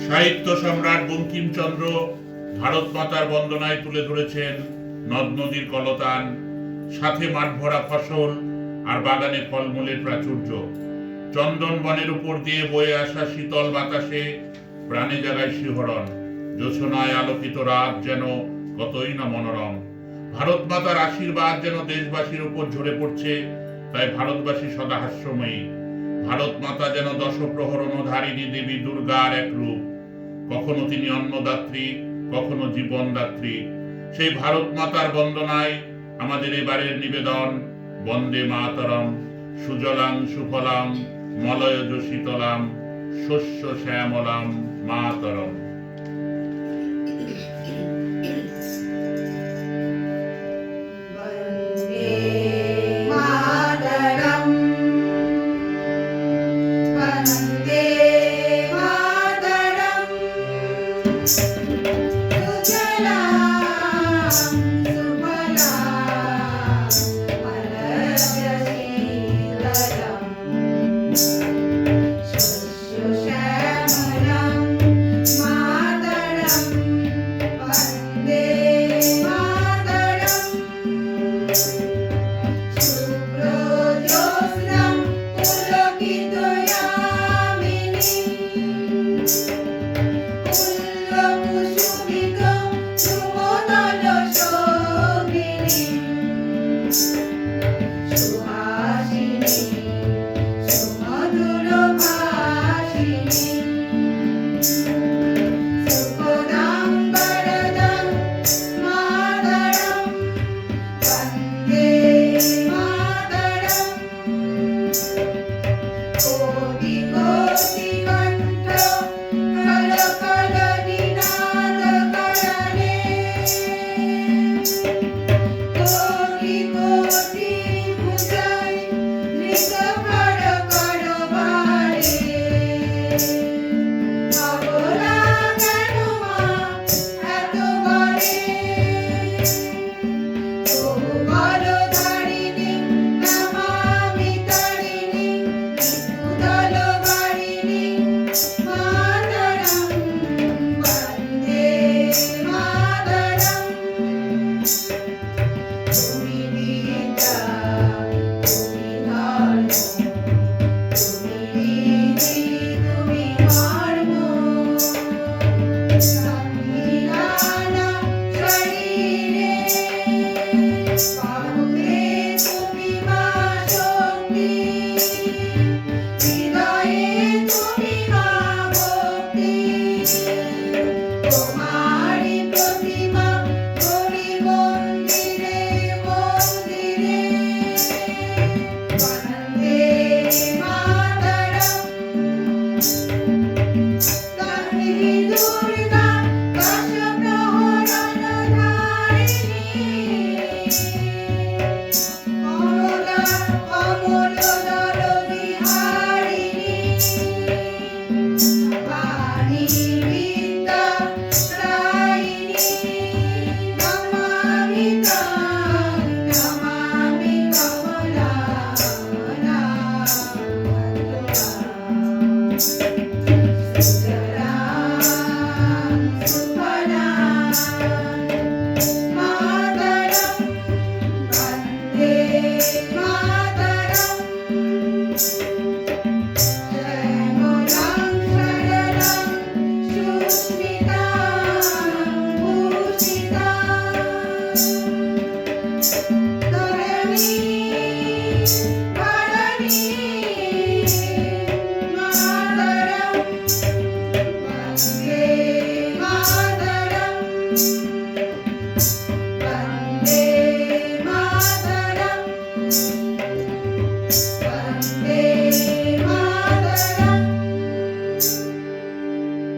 সাহিত্য সম্রাট বঙ্কিমচন্দ্র ভারত মাতার বন্দনায় তুলে ধরেছেন নদ নদীর কলতান, সাথে মাঠ ভরা ফসল আর বাগানে ফলমূলের প্রাচুর্য। চন্দন বনের উপর দিয়ে বয়ে আসা শীতল বাতাসে প্রাণে জাগায় শিহরণ। জ্যোৎস্নায় আলোকিত রাত যেন কতই না মনোরম। ভারত মাতার আশীর্বাদ যেন দেশবাসীর উপর ঝরে পড়ছে, তাই ভারতবাসী সদা হাস্যময়ী। ভারত মাতা যেন দশপ্রহরণধারিণী দেবী দুর্গার এক রূপ। কখনো তিনি অন্নদাত্রী, কখনো জীবনদাত্রী। সেই ভারত মাতার বন্দনায় আমাদের এবারের নিবেদন বন্দে মাতরম। সুজলাং সুফলাং মলয়জ শীতলাং শস্য শ্যামলাং মাতরম।